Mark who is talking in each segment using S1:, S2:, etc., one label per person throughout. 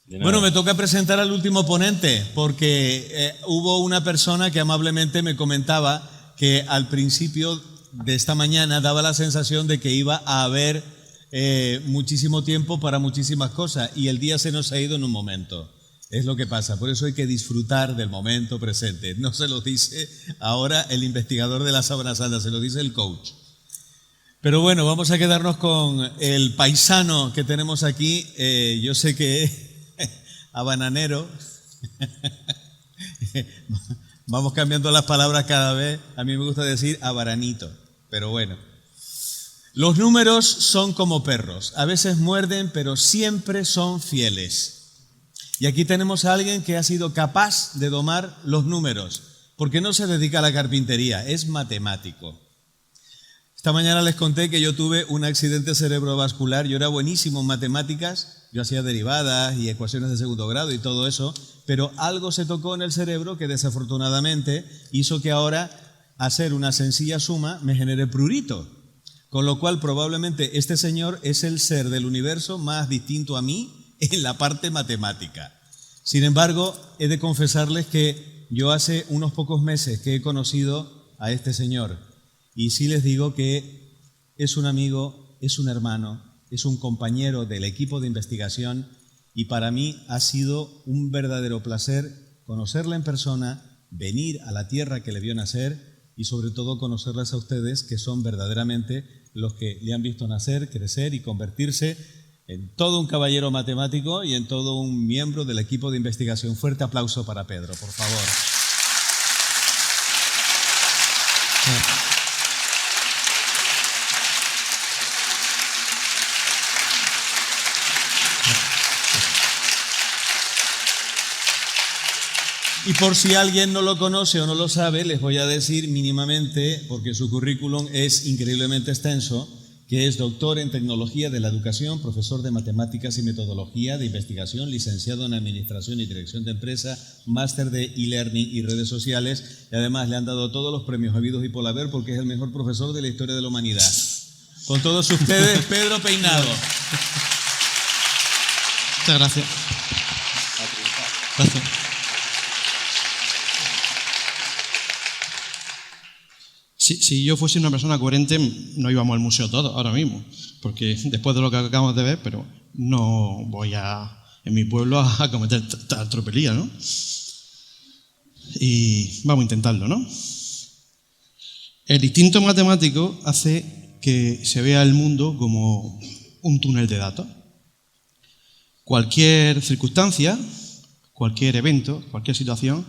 S1: Bueno, me toca presentar al último ponente, porque hubo una persona que amablemente me comentaba que al principio de esta mañana daba la sensación de que iba a haber muchísimo tiempo para muchísimas cosas, y el día se nos ha ido en un momento. Es lo que pasa, por eso hay que disfrutar del momento presente. No se lo dice ahora el investigador de la Sábana Santa, se lo dice el coach. Pero bueno, vamos a quedarnos con el paisano que tenemos aquí. Yo sé que habananero. Vamos cambiando las palabras cada vez. A mí me gusta decir habaranito, pero bueno. Los números son como perros. A veces muerden, pero siempre son fieles. Y aquí tenemos a alguien que ha sido capaz de domar los números, porque no se dedica a la carpintería, es matemático. Esta mañana les conté que yo tuve un accidente cerebrovascular. Yo era buenísimo en matemáticas, yo hacía derivadas y ecuaciones de segundo grado y todo eso, pero algo se tocó en el cerebro que desafortunadamente hizo que ahora hacer una sencilla suma me genere prurito, con lo cual probablemente este señor es el ser del universo más distinto a mí en la parte matemática. Sin embargo, he de confesarles que yo hace unos pocos meses que he conocido a este señor, y sí les digo que es un amigo, es un hermano, es un compañero del equipo de investigación, y para mí ha sido un verdadero placer conocerla en persona, venir a la tierra que le vio nacer y sobre todo conocerlas a ustedes, que son verdaderamente los que le han visto nacer, crecer y convertirse en todo un caballero matemático y en todo un miembro del equipo de investigación. Fuerte aplauso para Pedro, por favor. Y por si alguien no lo conoce o no lo sabe, les voy a decir mínimamente, porque su currículum es increíblemente extenso, que es doctor en Tecnología de la Educación, profesor de Matemáticas y Metodología de Investigación, licenciado en Administración y Dirección de Empresa, máster de e-learning y redes sociales, y además le han dado todos los premios habidos y por haber porque es el mejor profesor de la historia de la humanidad. Con todos ustedes, Pedro Peinado.
S2: Muchas gracias. Gracias. Si yo fuese una persona coherente, no íbamos al museo todos ahora mismo, porque después de lo que acabamos de ver, pero no voy en mi pueblo a cometer tal tropelía, ¿no? Y vamos a intentarlo, ¿no? El instinto matemático hace que se vea el mundo como un túnel de datos. Cualquier circunstancia, cualquier evento, cualquier situación,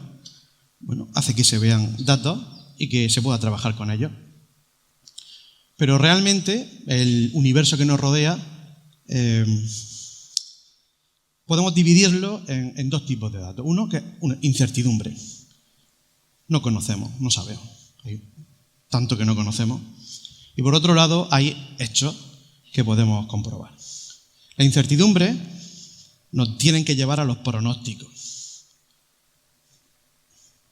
S2: bueno, hace que se vean datos y que se pueda trabajar con ellos. Pero realmente el universo que nos rodea podemos dividirlo en dos tipos de datos. Uno que es una incertidumbre. No conocemos, no sabemos. Hay tanto que no conocemos. Y por otro lado hay hechos que podemos comprobar. La incertidumbre nos tiene que llevar a los pronósticos.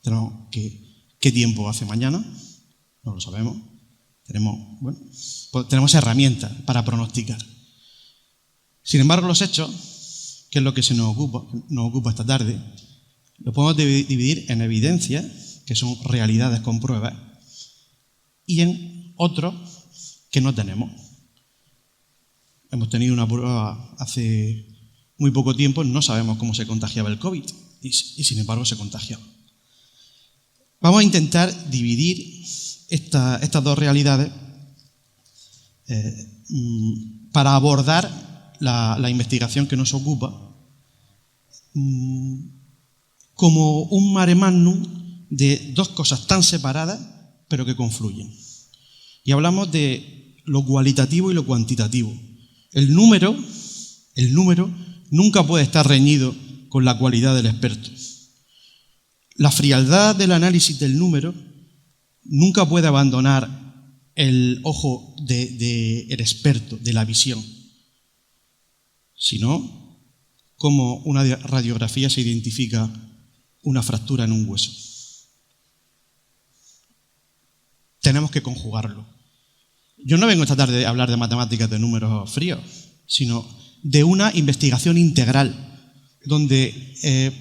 S2: Tenemos que ¿qué tiempo hace mañana? No lo sabemos. Tenemos herramientas para pronosticar. Sin embargo, los hechos, que es lo que nos ocupa esta tarde, lo podemos dividir en evidencias, que son realidades con pruebas, y en otros que no tenemos. Hemos tenido una prueba hace muy poco tiempo, no sabemos cómo se contagiaba el COVID, y sin embargo se contagiaba. Vamos a intentar dividir estas dos realidades para abordar la investigación que nos ocupa como un mare magnum de dos cosas tan separadas pero que confluyen. Y hablamos de lo cualitativo y lo cuantitativo. El número nunca puede estar reñido con la cualidad del experto. La frialdad del análisis del número nunca puede abandonar el ojo del experto, de la visión, sino como una radiografía se identifica una fractura en un hueso. Tenemos que conjugarlo. Yo no vengo esta tarde a hablar de matemáticas de números fríos, sino de una investigación integral. donde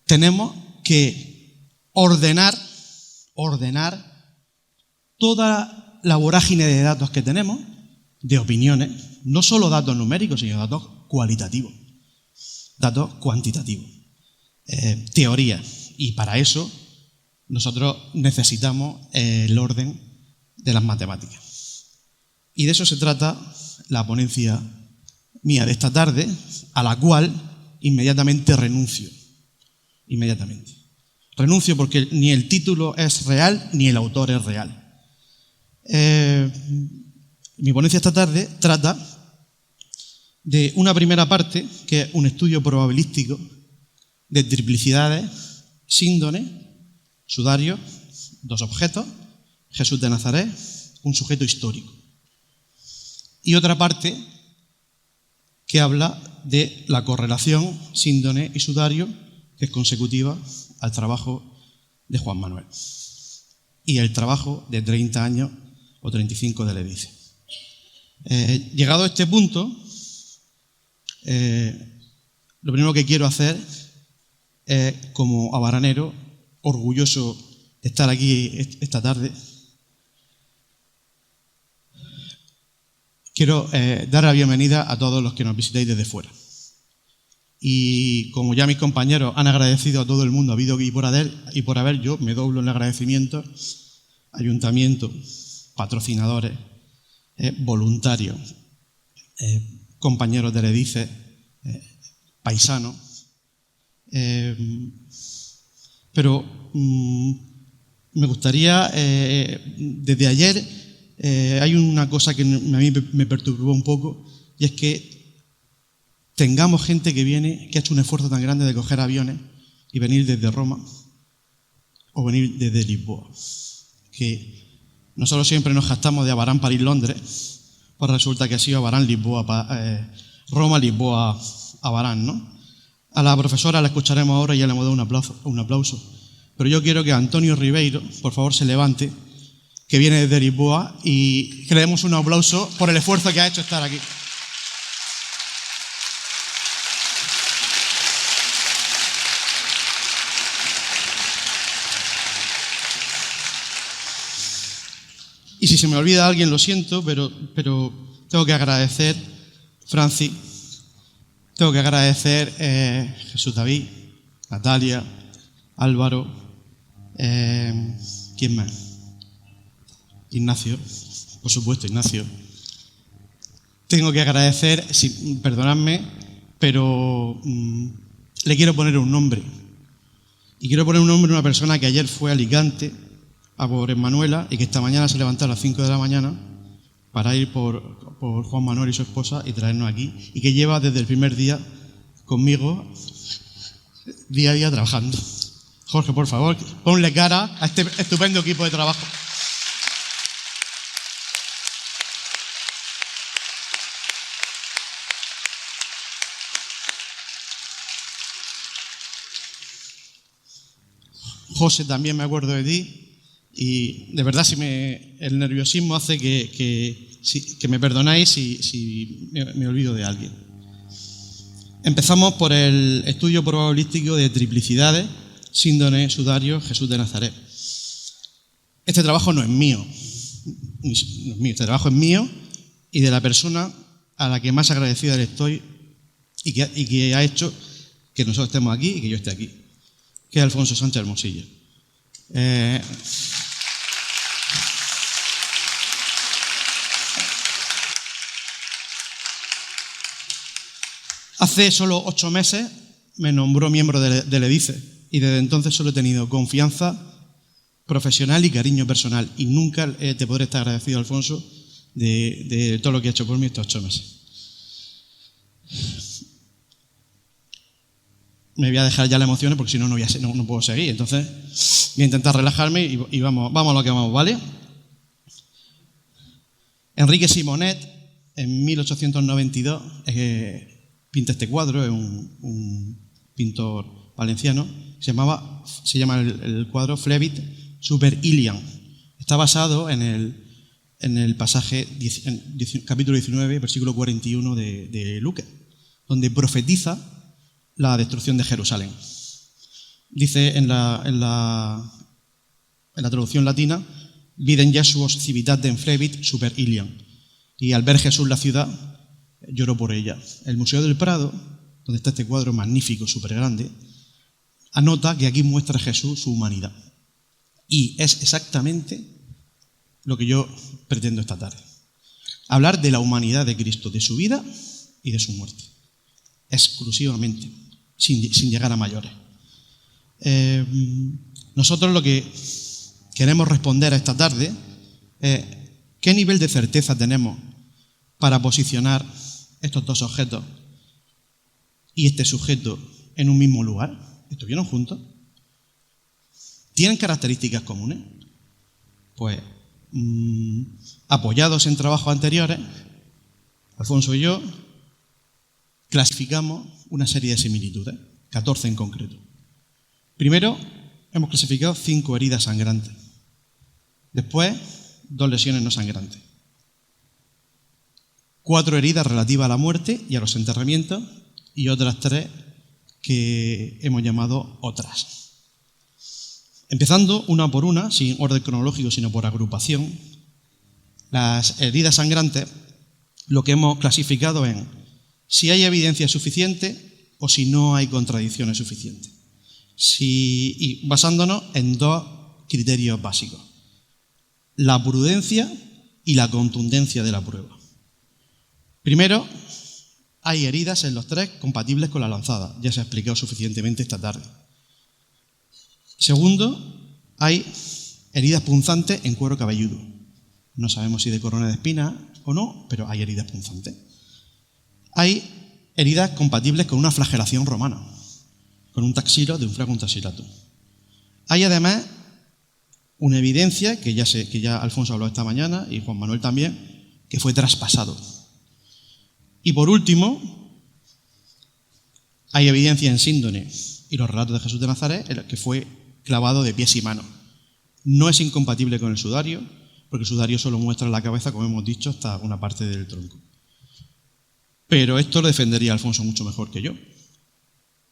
S2: tenemos que ordenar toda la vorágine de datos que tenemos, de opiniones, no solo datos numéricos, sino datos cualitativos, datos cuantitativos, teorías. Y para eso nosotros necesitamos el orden de las matemáticas. Y de eso se trata la ponencia mía de esta tarde, a la cual inmediatamente renuncio. Inmediatamente. Renuncio porque ni el título es real ni el autor es real. Mi ponencia esta tarde trata de una primera parte, que es un estudio probabilístico de triplicidades, síndones, sudario, dos objetos, Jesús de Nazaret, un sujeto histórico. Y otra parte que habla de la correlación síndone y sudario, que es consecutiva al trabajo de Juan Manuel y el trabajo de 30 años o 35 de Ledice. Llegado a este punto, lo primero que quiero hacer es, como abaranero, orgulloso de estar aquí esta tarde, quiero dar la bienvenida a todos los que nos visitáis desde fuera. Y como ya mis compañeros han agradecido a todo el mundo, habido y por haber, yo me doblo en el agradecimiento, ayuntamiento, patrocinadores, voluntarios, compañeros de Ledice, paisanos. Pero me gustaría, desde ayer, hay una cosa que a mí me perturbó un poco, y es que tengamos gente que viene, que ha hecho un esfuerzo tan grande de coger aviones y venir desde Roma o venir desde Lisboa. Que nosotros siempre nos jactamos de Abarán, París, Londres, pues resulta que ha sido Abarán, Lisboa, Roma, Lisboa, Abarán, ¿no? A la profesora la escucharemos ahora y ya le hemos dado un aplauso. Pero yo quiero que Antonio Ribeiro, por favor, se levante, que viene desde Lisboa, y que le demos un aplauso por el esfuerzo que ha hecho estar aquí. Y si se me olvida alguien, lo siento, pero tengo que agradecer, Franci, tengo que agradecer Jesús David, Natalia, Álvaro, ¿quién más? Ignacio, por supuesto, Ignacio. Tengo que agradecer, perdonadme, pero le quiero poner un nombre. Y quiero poner un nombre a una persona que ayer fue a Alicante a por Emmanuela y que esta mañana se levantó a las 5 de la mañana para ir por Juan Manuel y su esposa y traernos aquí, y que lleva desde el primer día conmigo, día a día trabajando. Jorge, por favor, ponle cara a este estupendo equipo de trabajo. José, también me acuerdo de ti. Y de verdad, el nerviosismo hace que me perdonáis si me olvido de alguien. Empezamos por el estudio probabilístico de triplicidades, síndone, sudario, Jesús de Nazaret. Este trabajo no es mío. Este trabajo es mío y de la persona a la que más agradecida le estoy y que ha hecho que nosotros estemos aquí y que yo esté aquí, que es Alfonso Sánchez Hermosilla. Hace solo 8 meses me nombró miembro de Ledice y desde entonces solo he tenido confianza profesional y cariño personal, y nunca te podré estar agradecido, Alfonso, de todo lo que ha hecho por mí estos 8 meses. Me voy a dejar ya las emociones porque si no, no puedo seguir. Entonces voy a intentar relajarme y vamos a lo que vamos, ¿vale? Enrique Simonet, en 1892, pinta este cuadro, es un pintor valenciano. Se llama el cuadro Flevit Super Ilian. Está basado en el pasaje capítulo 19, versículo 41 de Lucas, donde profetiza la destrucción de Jerusalén. Dice en la traducción latina, Videm Jesús civitatem flebit super Iliam. Y al ver Jesús la ciudad, lloró por ella. El Museo del Prado, donde está este cuadro magnífico, súper grande, anota que aquí muestra Jesús su humanidad. Y es exactamente lo que yo pretendo esta tarde. Hablar de la humanidad de Cristo, de su vida y de su muerte. Exclusivamente, sin llegar a mayores. Nosotros lo que queremos responder a esta tarde es ¿qué nivel de certeza tenemos para posicionar estos dos objetos y este sujeto en un mismo lugar? ¿Estuvieron juntos? ¿Tienen características comunes? Pues, apoyados en trabajos anteriores, Alfonso y yo clasificamos una serie de similitudes, 14 en concreto. Primero, hemos clasificado 5 heridas sangrantes. Después, 2 lesiones no sangrantes. 4 heridas relativas a la muerte y a los enterramientos y otras 3 que hemos llamado otras. Empezando una por una, sin orden cronológico, sino por agrupación, las heridas sangrantes, lo que hemos clasificado en si hay evidencia suficiente o si no hay contradicciones suficientes. Y basándonos en 2 criterios básicos: la prudencia y la contundencia de la prueba. Primero, hay heridas en los 3 compatibles con la lanzada, ya se ha explicado suficientemente esta tarde. Segundo, hay heridas punzantes en cuero cabelludo. No sabemos si de corona de espinas o no, pero hay heridas punzantes. Hay heridas compatibles con una flagelación romana, con un taxilo de un fragum taxilatum. Hay además una evidencia, que ya Alfonso habló esta mañana y Juan Manuel también, que fue traspasado. Y por último, hay evidencia en Síndone y los relatos de Jesús de Nazaret, en el que fue clavado de pies y manos. No es incompatible con el sudario, porque el sudario solo muestra la cabeza, como hemos dicho, hasta una parte del tronco. Pero esto lo defendería Alfonso mucho mejor que yo,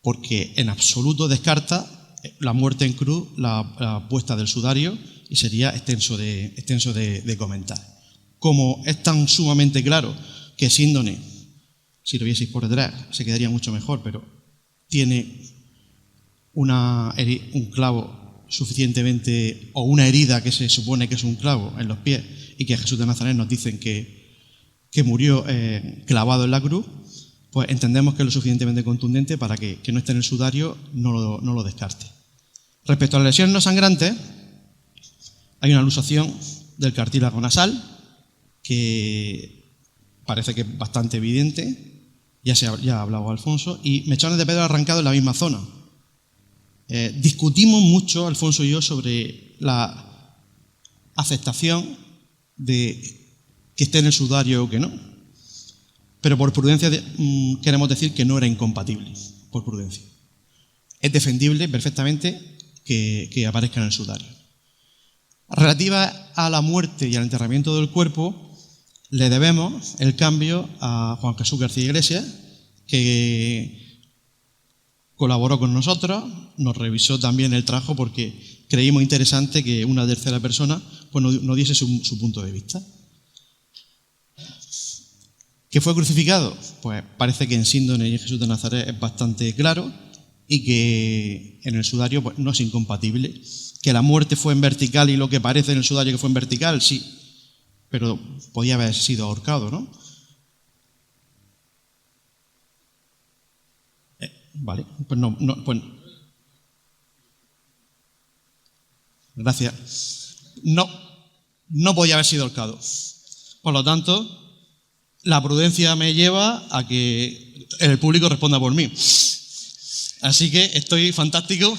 S2: porque en absoluto descarta la muerte en cruz, la puesta del sudario, y sería extenso de comentar. Como es tan sumamente claro que Síndone, si lo vieseis por detrás, se quedaría mucho mejor, pero tiene un clavo suficientemente, o una herida que se supone que es un clavo en los pies, y que Jesús de Nazaret nos dicen que murió clavado en la cruz, pues entendemos que es lo suficientemente contundente para que no esté en el sudario no lo descarte. Respecto a las lesiones no sangrantes, hay una luxación del cartílago nasal que parece que es bastante evidente, ya ha hablado Alfonso, y mechones de pedra arrancados en la misma zona. Discutimos mucho, Alfonso y yo, sobre la aceptación de que esté en el sudario o que no. Pero por prudencia queremos decir que no era incompatible, por prudencia. Es defendible perfectamente que aparezca en el sudario. Relativa a la muerte y al enterramiento del cuerpo, le debemos el cambio a Juan Jesús García Iglesias, que colaboró con nosotros, nos revisó también el trabajo porque creímos interesante que una tercera persona pues, nos diese su punto de vista. ¿Que fue crucificado? Pues parece que en Síndone y en Jesús de Nazaret es bastante claro, y que en el sudario pues, no es incompatible. Que la muerte fue en vertical y lo que parece en el sudario que fue en vertical, sí, pero podía haber sido ahorcado, ¿no? Vale, pues no, pues gracias. No podía haber sido ahorcado. Por lo tanto, la prudencia me lleva a que el público responda por mí. Así que estoy fantástico.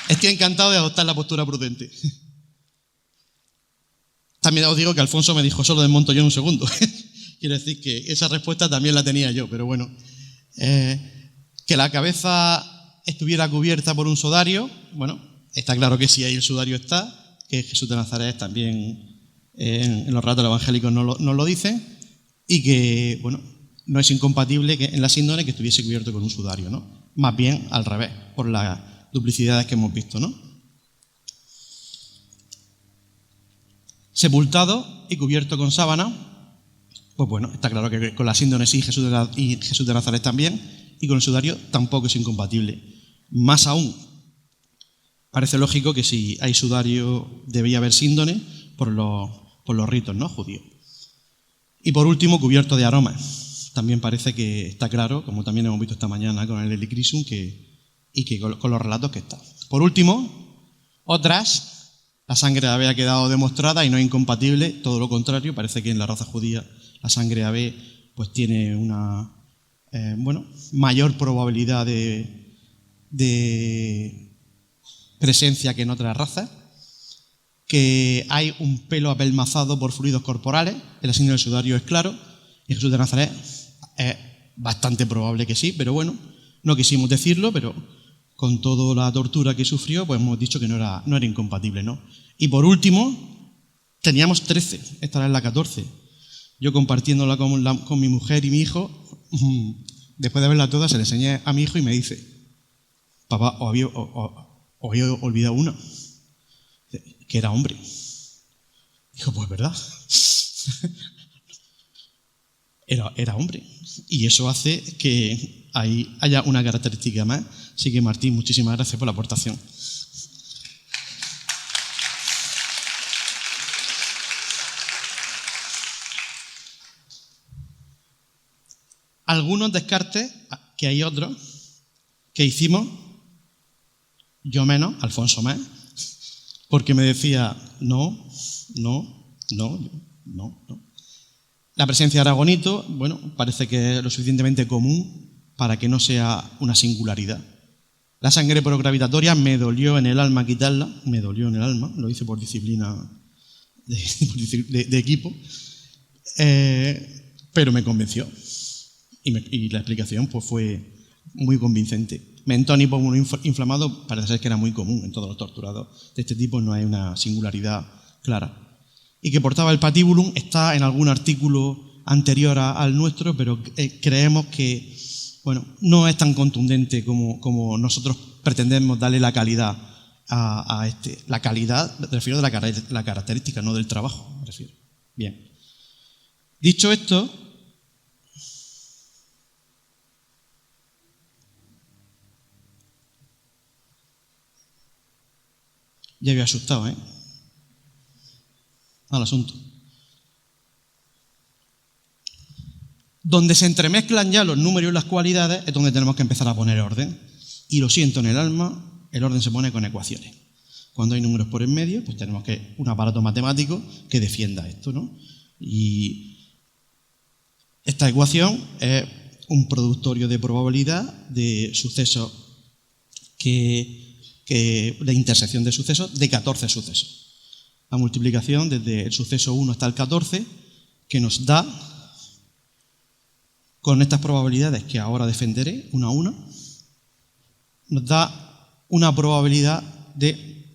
S2: Estoy encantado de adoptar la postura prudente. También os digo que Alfonso me dijo, solo desmonto yo en un segundo. Quiero decir que esa respuesta también la tenía yo, pero bueno. Que la cabeza estuviera cubierta por un sudario, bueno, está claro que sí, ahí el sudario está, que Jesús de Nazaret también en los relatos evangélicos nos lo dicen. y que, bueno, no es incompatible que en la síndone que estuviese cubierto con un sudario, ¿no? Más bien al revés, por las duplicidades que hemos visto, ¿no? Sepultado y cubierto con sábana, pues bueno, está claro que con la síndone sí, Jesús de Nazaret también, y con el sudario tampoco es incompatible. Más aún, parece lógico que si hay sudario debía haber síndone por los ritos, ¿no?, judíos. Y por último, cubierto de aromas. También parece que está claro, como también hemos visto esta mañana con el Helicrisum, y que con los relatos que está. Por último, otras, la sangre de ave ha quedado demostrada y no es incompatible, todo lo contrario, parece que en la raza judía la sangre de ave pues tiene una mayor probabilidad de presencia que en otras razas, que hay un pelo apelmazado por fluidos corporales, el signo del sudario es claro, y Jesús de Nazaret es bastante probable que sí, pero bueno, no quisimos decirlo, pero con toda la tortura que sufrió, pues hemos dicho que no era incompatible, ¿no? Y por último, teníamos 13, esta era la 14. Yo compartiéndola con mi mujer y mi hijo, después de verla toda, se la enseñé a mi hijo y me dice: papá, os había olvidado una, que era hombre. Dijo, pues verdad, era hombre. Y eso hace que haya una característica más. Así que Martín, muchísimas gracias por la aportación. Algunos descartes, que hay otros, que hicimos, yo menos, Alfonso más, porque me decía, no. La presencia de aragonito, bueno, parece que es lo suficientemente común para que no sea una singularidad. La sangre progravitatoria me dolió en el alma quitarla, lo hice por disciplina de equipo, pero me convenció. Y la explicación pues fue muy convincente. Mentón y pómulo inflamado parece ser que era muy común en todos los torturados de este tipo, no hay una singularidad clara. Y que portaba el patíbulum está en algún artículo anterior al nuestro, pero creemos que no es tan contundente como nosotros pretendemos darle la calidad a este. La calidad, me refiero de la característica, no del trabajo, me refiero. Bien. Dicho esto, ya había asustado, al asunto. Donde se entremezclan ya los números y las cualidades es donde tenemos que empezar a poner orden. Y lo siento en el alma, el orden se pone con ecuaciones. Cuando hay números por en medio, pues tenemos un aparato matemático que defienda esto, ¿no? Y esta ecuación es un productorio de probabilidad de sucesos de intersección de sucesos de 14 sucesos. La multiplicación desde el suceso 1 hasta el 14, que nos da, con estas probabilidades que ahora defenderé, una a una, nos da una probabilidad de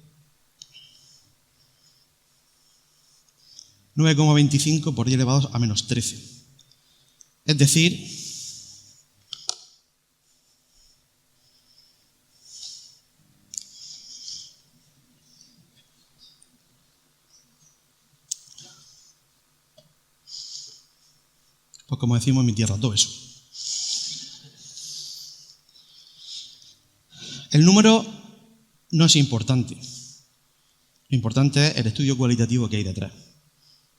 S2: 9,25 por 10 elevado a menos 13. Es decir, pues como decimos en mi tierra, todo eso. El número no es importante. Lo importante es el estudio cualitativo que hay detrás.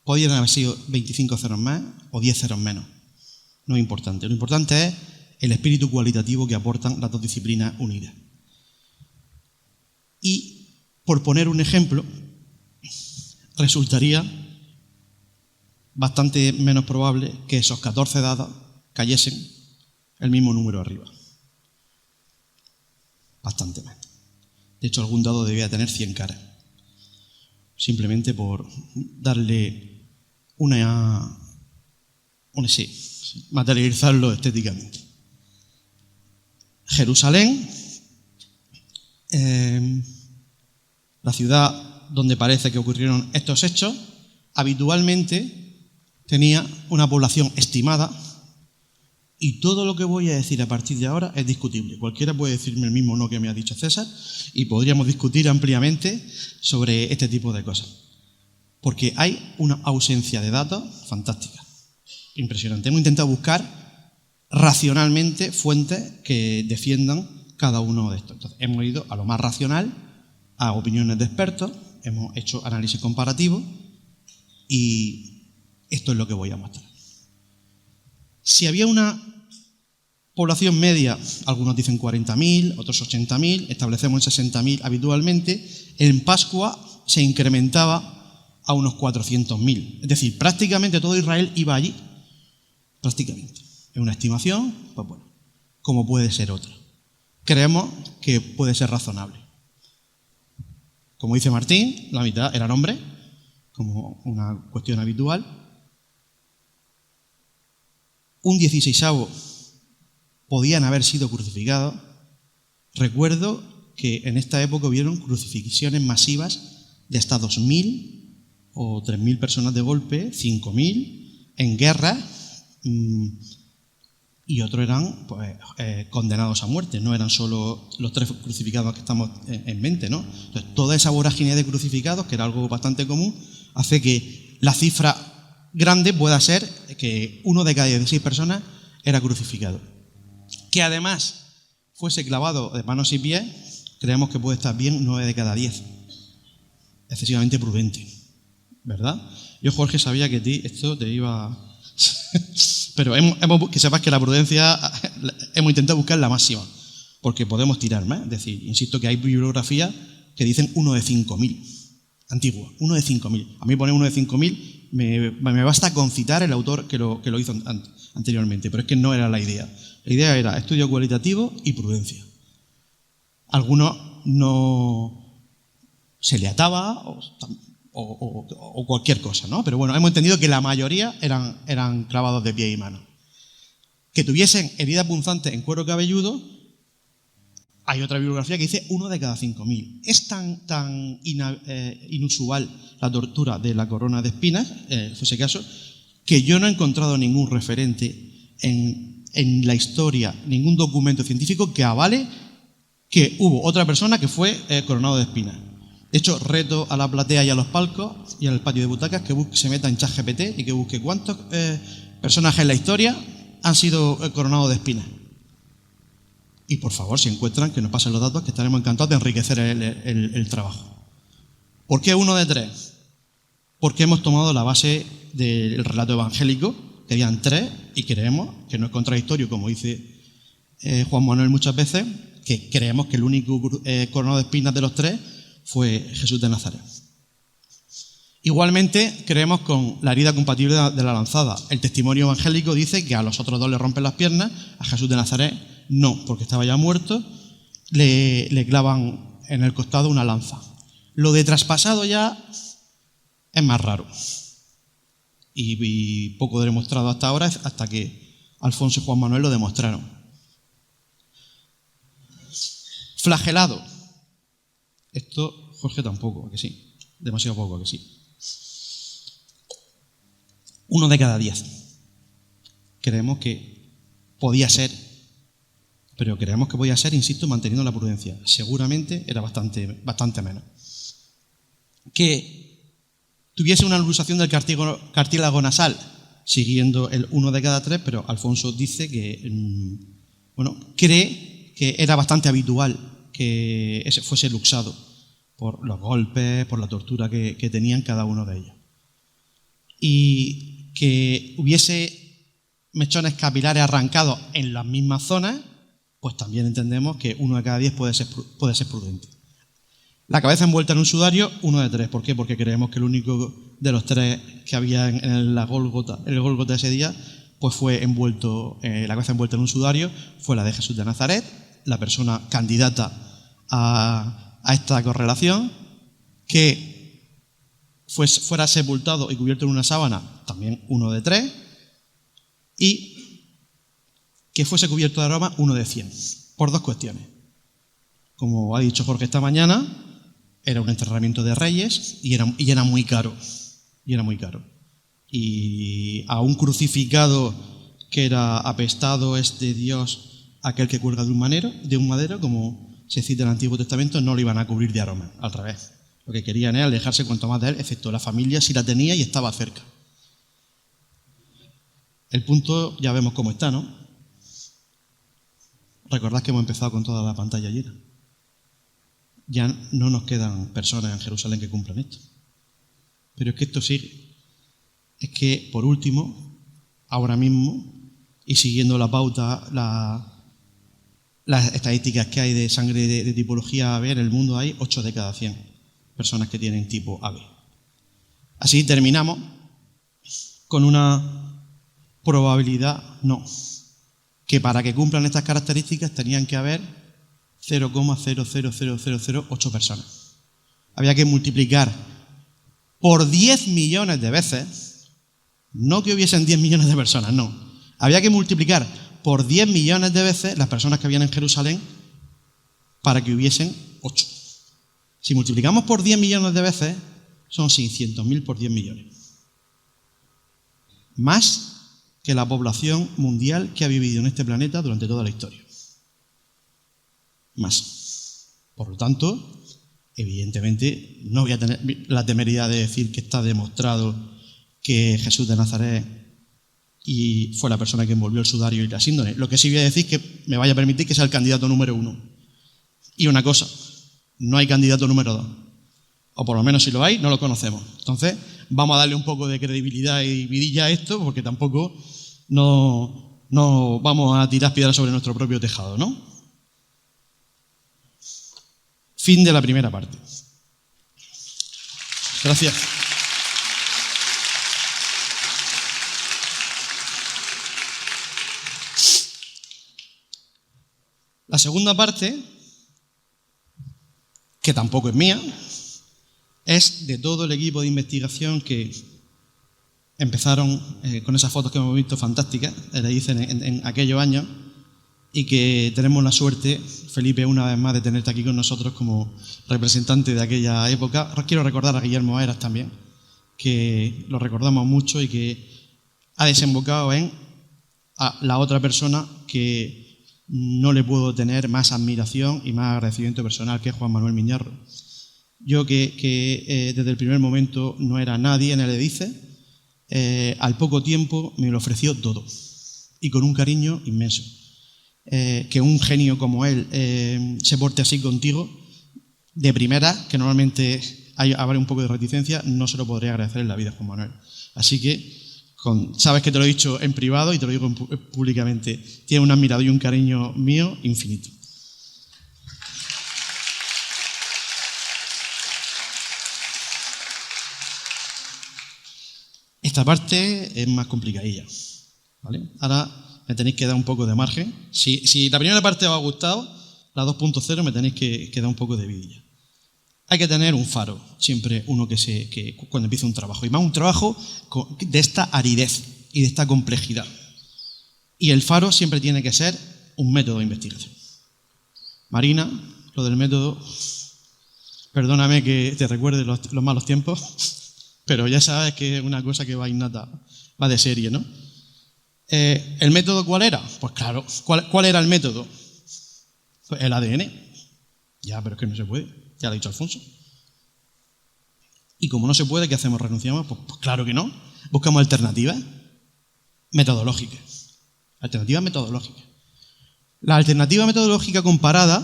S2: Podrían haber sido 25 ceros más o 10 ceros menos. No es importante. Lo importante es el espíritu cualitativo que aportan las dos disciplinas unidas. Y, por poner un ejemplo, resultaría bastante menos probable que esos 14 dados cayesen el mismo número arriba. Bastante menos. De hecho, algún dado debía tener 100 caras. Simplemente por darle materializarlo estéticamente. Jerusalén, la ciudad donde parece que ocurrieron estos hechos, habitualmente tenía una población estimada, y todo lo que voy a decir a partir de ahora es discutible. Cualquiera puede decirme el mismo no que me ha dicho César y podríamos discutir ampliamente sobre este tipo de cosas. Porque hay una ausencia de datos fantástica, impresionante. Hemos intentado buscar racionalmente fuentes que defiendan cada uno de estos. Entonces, hemos ido a lo más racional, a opiniones de expertos, hemos hecho análisis comparativo y esto es lo que voy a mostrar. Si había una población media, algunos dicen 40.000, otros 80.000, establecemos en 60.000 habitualmente, en Pascua se incrementaba a unos 400.000. Es decir, prácticamente todo Israel iba allí. Prácticamente. Es una estimación, pues bueno, como puede ser otra. Creemos que puede ser razonable. Como dice Martín, la mitad eran hombres, como una cuestión habitual. Un 16avo podían haber sido crucificados. Recuerdo que en esta época hubieron crucifixiones masivas de hasta 2.000 o 3.000 personas de golpe, 5.000 en guerra, y otros eran pues, condenados a muerte. No eran solo los 3 crucificados que estamos en mente, ¿no? Entonces, toda esa vorágine de crucificados, que era algo bastante común, hace que la cifra grande pueda ser que 1 de cada 16 personas era crucificado. Que además fuese clavado de manos y pies, creemos que puede estar bien 9 de cada 10. Excesivamente prudente, ¿verdad? Yo, Jorge, sabía que a ti esto te iba... Pero que sepas que la prudencia hemos intentado buscar la máxima, porque podemos tirar más. Es decir, insisto que hay bibliografías que dicen 1 de 5.000. Antigua, 1 de 5.000. A mí poner 1 de 5.000 me basta con citar el autor que lo hizo anteriormente, pero es que no era la idea. La idea era estudio cualitativo y prudencia. Algunos no se le ataba o cualquier cosa, ¿no? Pero bueno, hemos entendido que la mayoría eran clavados de pie y mano. Que tuviesen herida punzante en cuero cabelludo, hay otra bibliografía que dice 1 de cada 5.000. Es tan inusual la tortura de la corona de espinas, fuese caso, que yo no he encontrado ningún referente en la historia, ningún documento científico que avale que hubo otra persona que fue coronado de espinas. De hecho, reto a la platea y a los palcos y al patio de butacas que se meta en ChatGPT y que busque cuántos personajes en la historia han sido coronados de espinas. Y por favor, si encuentran, que nos pasen los datos, que estaremos encantados de enriquecer el trabajo. ¿Por qué 1 de 3? Porque hemos tomado la base del relato evangélico, que habían 3, y creemos que no es contradictorio, como dice Juan Manuel muchas veces, que creemos que el único coronado de espinas de los 3 fue Jesús de Nazaret. Igualmente, creemos con la herida compatible de la lanzada. El testimonio evangélico dice que a los otros 2 le rompen las piernas, a Jesús de Nazaret no, porque estaba ya muerto, le clavan en el costado una lanza. Lo de traspasado ya es más raro. Y poco demostrado hasta ahora, hasta que Alfonso y Juan Manuel lo demostraron. Flagelado. Esto, Jorge, tampoco, ¿a que sí? Demasiado poco, ¿a que sí? 1 de cada 10. Creemos que podía ser, pero creemos que podía ser, insisto, manteniendo la prudencia. Seguramente era bastante menos. Que tuviese una luxación del cartílago nasal, siguiendo el 1 de cada 3, pero Alfonso dice que, cree que era bastante habitual que ese fuese luxado por los golpes, por la tortura que tenían cada uno de ellos. Y que hubiese mechones capilares arrancados en las mismas zonas, pues también entendemos que 1 de cada 10 puede ser prudente. La cabeza envuelta en un sudario, 1 de 3. ¿Por qué? Porque creemos que el único de los 3 que había en el Gólgota ese día, pues fue la cabeza envuelta en un sudario, fue la de Jesús de Nazaret, la persona candidata a esta correlación, que fuera sepultado y cubierto en una sábana, también 1 de 3, y que fuese cubierto de aroma, 1 de 100, por 2 cuestiones. Como ha dicho Jorge esta mañana, era un enterramiento de reyes y era muy caro. Y y a un crucificado que era apestado es de Dios aquel que cuelga de un madero, como se cita en el Antiguo Testamento, no lo iban a cubrir de aroma, al revés. Lo que querían era alejarse cuanto más de él, excepto la familia si la tenía y estaba cerca. El punto ya vemos cómo está, ¿no? Recordad que hemos empezado con toda la pantalla llena. Ya no nos quedan personas en Jerusalén que cumplan esto. Pero es que esto sigue. Es que, por último, ahora mismo, y siguiendo la pauta, las estadísticas que hay de sangre de tipología AB en el mundo, hay 8 de cada 100 personas que tienen tipo AB. Así terminamos con una probabilidad no, que para que cumplan estas características tenían que haber 0,00008 personas. Había que multiplicar por 10 millones de veces, no que hubiesen 10 millones de personas, no. Había que multiplicar por 10 millones de veces las personas que habían en Jerusalén para que hubiesen 8. Si multiplicamos por 10 millones de veces, son 600.000 por 10 millones. Más que la población mundial que ha vivido en este planeta durante toda la historia. Más. Por lo tanto, evidentemente, no voy a tener la temeridad de decir que está demostrado que Jesús de Nazaret y fue la persona que envolvió el sudario y la síndrome. Lo que sí voy a decir es que me vaya a permitir que sea el candidato número 1. Y una cosa, no hay candidato número 2. O por lo menos si lo hay, no lo conocemos. Entonces, vamos a darle un poco de credibilidad y vidilla a esto, porque tampoco no vamos a tirar piedras sobre nuestro propio tejado, ¿no? Fin de la primera parte. Gracias. La segunda parte, que tampoco es mía, es de todo el equipo de investigación que empezaron con esas fotos que hemos visto fantásticas, le dicen en aquellos años, y que tenemos la suerte, Felipe, una vez más, de tenerte aquí con nosotros como representante de aquella época. Quiero recordar a Guillermo Heras también, que lo recordamos mucho y que ha desembocado en la otra persona que no le puedo tener más admiración y más agradecimiento personal, que es Juan Manuel Miñarro. Yo que desde el primer momento no era nadie en el EDICE, al poco tiempo me lo ofreció todo y con un cariño inmenso. Que un genio como él se porte así contigo, de primera, que normalmente habrá un poco de reticencia, no se lo podría agradecer en la vida, Juan Manuel. Así que, sabes que te lo he dicho en privado y te lo digo públicamente, tiene un admirado y un cariño mío infinito. Esta parte es más complicadilla, ¿vale? Ahora me tenéis que dar un poco de margen. Si la primera parte os ha gustado, la 2.0 me tenéis que dar un poco de vidilla. Hay que tener un faro, siempre uno que cuando empieza un trabajo, y más un trabajo de esta aridez y de esta complejidad. Y el faro siempre tiene que ser un método de investigación. Marina, lo del método, perdóname que te recuerde los malos tiempos, pero ya sabes que es una cosa que va innata, va de serie, ¿no? ¿El método cuál era? Pues claro, ¿cuál era el método? Pues el ADN. Ya, pero es que no se puede. Ya lo ha dicho Alfonso. Y como no se puede, ¿qué hacemos? ¿Renunciamos? Pues claro que no. Buscamos alternativas metodológicas. Alternativas metodológicas. La alternativa metodológica comparada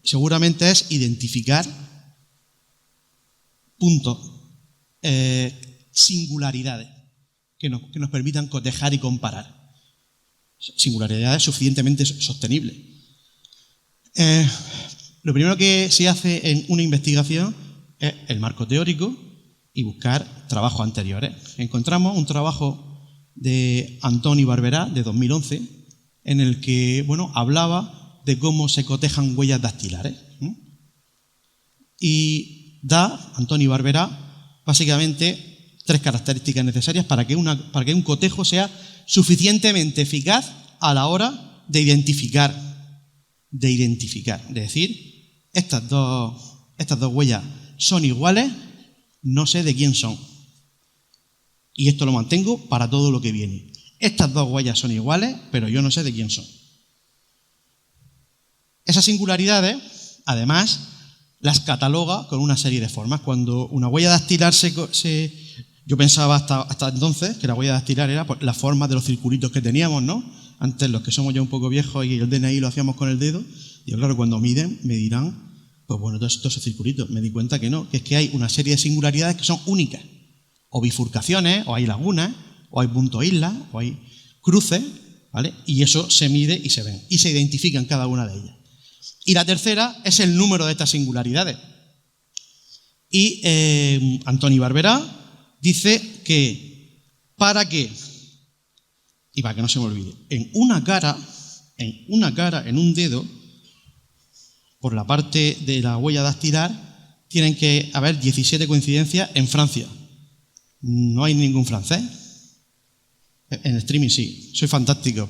S2: seguramente es identificar puntos, singularidades que nos permitan cotejar y comparar. Singularidades suficientemente sostenibles. Lo primero que se hace en una investigación es el marco teórico y buscar trabajos anteriores. Encontramos un trabajo de Antoni Barberá, de 2011, en el que hablaba de cómo se cotejan huellas dactilares. Y da, Antoni Barberá, básicamente 3 características necesarias para que un cotejo sea suficientemente eficaz a la hora de identificar. Es decir, estas dos huellas son iguales, no sé de quién son. Y esto lo mantengo para todo lo que viene. Estas dos huellas son iguales, pero yo no sé de quién son. Esas singularidades, además, las cataloga con una serie de formas. Cuando una huella dactilar yo pensaba hasta entonces que la huella dactilar era pues, la forma de los circulitos que teníamos, ¿no? Antes, los que somos ya un poco viejos y el DNI lo hacíamos con el dedo, y claro, cuando miden, me dirán, pues bueno, todos esos circulitos. Me di cuenta que no, que es que hay una serie de singularidades que son únicas. O bifurcaciones, o hay lagunas, o hay puntos islas, o hay cruces, ¿vale? Y eso se mide y se ven, y se identifican cada una de ellas. Y la tercera es el número de estas singularidades. Y Antoni Barberá dice que para que, y para que no se me olvide, en una cara, en un dedo, por la parte de la huella dactilar, tienen que haber 17 coincidencias en Francia. No hay ningún francés. En streaming sí, soy fantástico.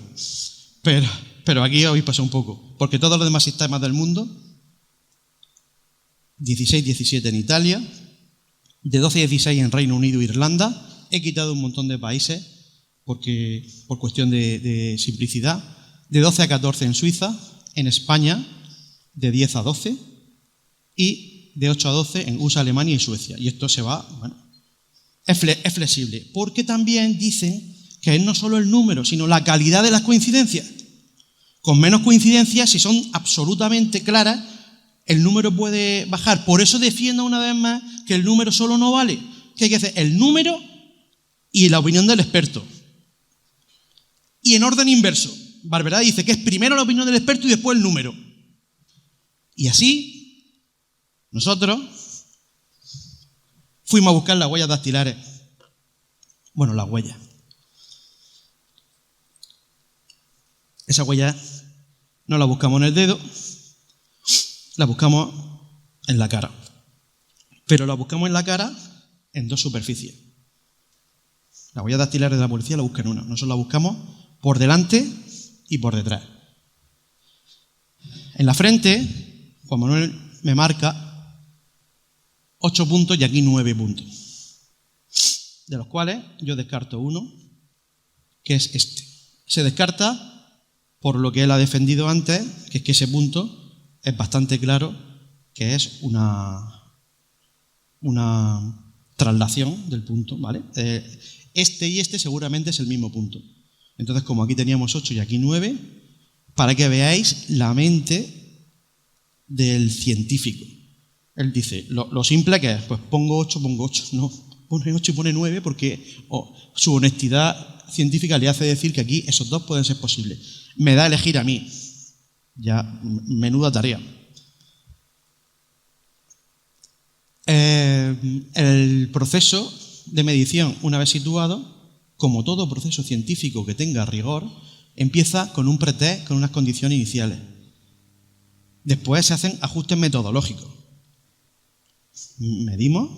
S2: Pero aquí habéis pasado un poco. Porque todos los demás sistemas del mundo, 16-17 en Italia, de 12 a 16 en Reino Unido e Irlanda. He quitado un montón de países por cuestión de simplicidad. De 12 a 14 en Suiza, en España, de 10 a 12 y de 8 a 12 en USA, Alemania y Suecia. Y esto se va, bueno, es flexible. Porque también dicen que es no solo el número, sino la calidad de las coincidencias. Con menos coincidencias, si son absolutamente claras, el número puede bajar. Por eso defiendo una vez más que el número solo no vale. Que hay que hacer el número y la opinión del experto. Y en orden inverso. Barberá dice que es primero la opinión del experto y después el número. Y así, nosotros fuimos a buscar las huellas dactilares. Bueno, las huellas. Esa huella no la buscamos en el dedo, la buscamos en la cara. Pero la buscamos en la cara en dos superficies. La huella dactilar de la policía la busca en una. Nosotros la buscamos por delante y por detrás. En la frente, Juan Manuel me marca 8 puntos y aquí 9 puntos. De los cuales yo descarto uno, que es este. Se descarta por lo que él ha defendido antes, que es que ese punto es bastante claro que es una traslación del punto, ¿vale? Este y este seguramente es el mismo punto. Entonces, como aquí teníamos 8 y aquí 9, para que veáis la mente del científico. Él dice, lo simple que es, pues pongo 8, no, pone 8 y pone 9 porque su honestidad científica le hace decir que aquí esos dos pueden ser posibles. Me da a elegir a mí. Ya, menuda tarea. El proceso de medición, una vez situado, como todo proceso científico que tenga rigor, empieza con un pretest, con unas condiciones iniciales. Después se hacen ajustes metodológicos. Medimos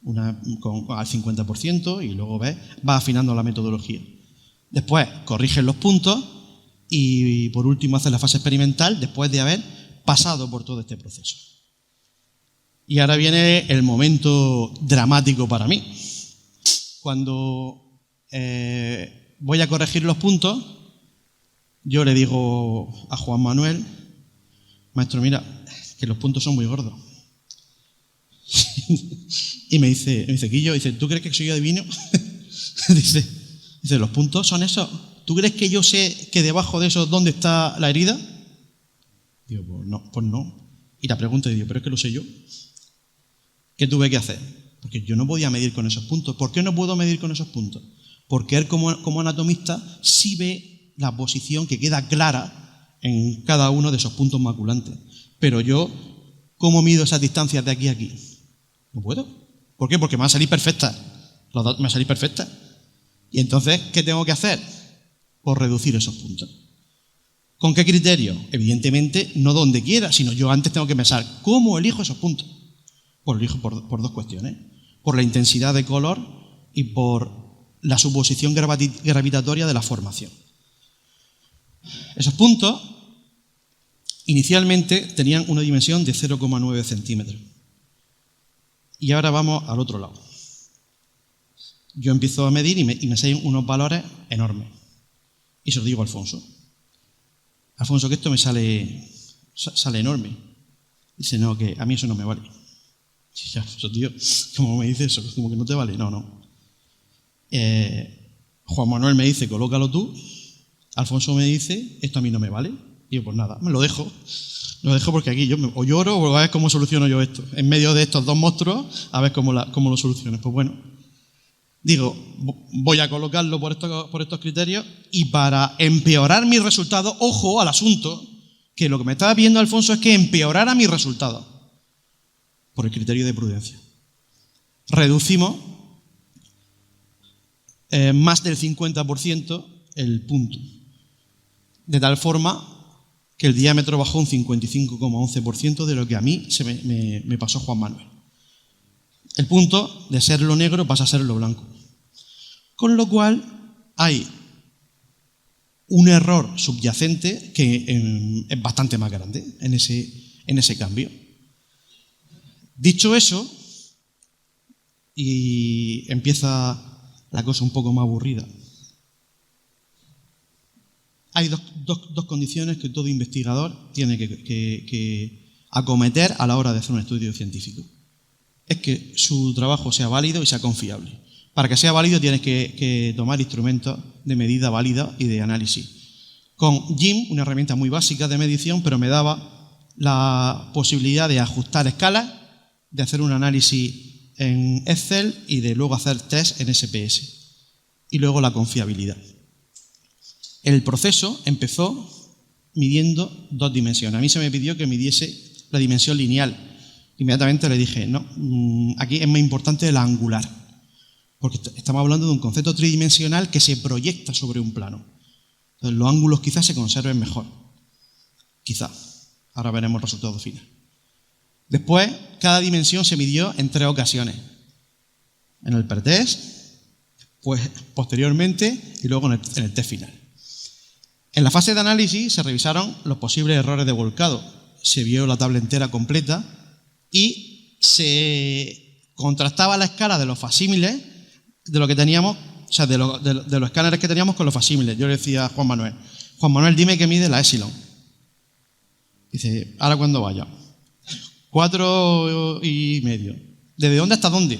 S2: al 50% y luego va afinando la metodología. Después corrigen los puntos y por último haces la fase experimental después de haber pasado por todo este proceso. Y ahora viene el momento dramático para mí. Cuando voy a corregir los puntos, yo le digo a Juan Manuel, maestro, mira, que los puntos son muy gordos. Y me dice, Quillo, ¿tú crees que soy adivino? dice, ¿los puntos son esos? ¿Tú crees que yo sé que debajo de eso dónde está la herida? Digo, pues no. Y la pregunta, digo, ¿pero es que lo sé yo? ¿Qué tuve que hacer? Porque yo no podía medir con esos puntos. ¿Por qué no puedo medir con esos puntos? Porque él como anatomista sí ve la posición que queda clara en cada uno de esos puntos maculantes. Pero yo, ¿cómo mido esas distancias de aquí a aquí? No puedo. ¿Por qué? Porque me va a salir perfecta. Los dos me va a salir perfecta. Y entonces, ¿qué tengo que hacer? Pues reducir esos puntos. ¿Con qué criterio? Evidentemente, no donde quiera, sino yo antes tengo que pensar cómo elijo esos puntos. Pues lo elijo por dos cuestiones. Por la intensidad de color y por la suposición gravitatoria de la formación. Esos puntos inicialmente tenían una dimensión de 0,9 centímetros. Y ahora vamos al otro lado. yo empiezo a medir y me salen unos valores enormes. Y se lo digo a Alfonso. Alfonso, que esto me sale enorme. Dice, no, que a mí eso no me vale. Y ya, Alfonso, tío, ¿cómo me dices eso? ¿Cómo que no te vale? No. Juan Manuel me dice, colócalo tú. Alfonso me dice, esto a mí no me vale. Y yo, pues nada, me lo dejo. Lo dejo porque aquí yo o lloro o a ver cómo soluciono yo esto. En medio de estos dos monstruos, a ver cómo lo soluciono. Pues bueno, digo, voy a colocarlo por estos criterios y para empeorar mi resultado, ojo al asunto, que lo que me estaba pidiendo Alfonso es que empeorara mi resultado por el criterio de prudencia. Reducimos más del 50% el punto, de tal forma que el diámetro bajó un 55,11% de lo que a mí me pasó Juan Manuel. El punto de ser lo negro pasa a ser lo blanco. Con lo cual hay un error subyacente que es bastante más grande en ese cambio. Dicho eso, y empieza la cosa un poco más aburrida. Hay dos condiciones que todo investigador tiene que acometer a la hora de hacer un estudio científico. Es que su trabajo sea válido y sea confiable. Para que sea válido tienes que tomar instrumentos de medida válida y de análisis. Con GIMP, una herramienta muy básica de medición, pero me daba la posibilidad de ajustar escalas, de hacer un análisis en Excel y de luego hacer test en SPS. Y luego la confiabilidad. El proceso empezó midiendo dos dimensiones. A mí se me pidió que midiese la dimensión lineal. Inmediatamente le dije, no, aquí es más importante la angular, porque estamos hablando de un concepto tridimensional que se proyecta sobre un plano. Entonces, los ángulos quizás se conserven mejor. Quizá. Ahora veremos el resultado final. Después, cada dimensión se midió en 3 ocasiones. En el pretest, pues posteriormente y luego en el test final. En la fase de análisis se revisaron los posibles errores de volcado. Se vio la tabla entera completa y se contrastaba la escala de los facsímiles de lo que teníamos, o sea, de los escáneres que teníamos con los facsímiles. Yo le decía a Juan Manuel, dime que mide la epsilon. Dice, ¿ahora cuándo vaya? 4,5. ¿Desde dónde hasta dónde?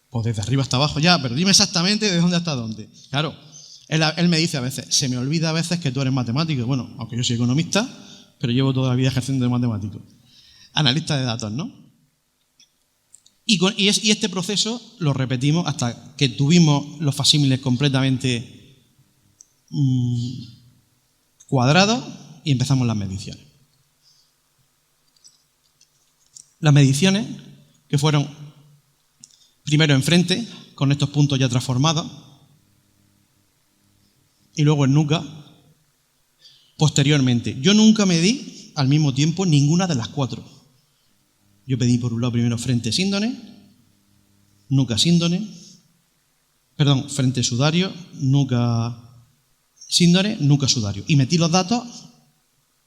S2: Pues desde arriba hasta abajo ya, pero dime exactamente de dónde hasta dónde. Claro, él me dice a veces, se me olvida a veces que tú eres matemático. Bueno, aunque yo soy economista, pero llevo toda la vida ejerciendo de matemático. Analista de datos, ¿no? Y este proceso lo repetimos hasta que tuvimos los facsímiles completamente cuadrados y empezamos las mediciones. Las mediciones que fueron primero enfrente, con estos puntos ya transformados, y luego en nuca, posteriormente. Yo nunca medí al mismo tiempo ninguna de las 4. Yo pedí por un lado primero frente síndone, nuca síndone, perdón, frente sudario, nuca síndone, nuca sudario. Y metí los datos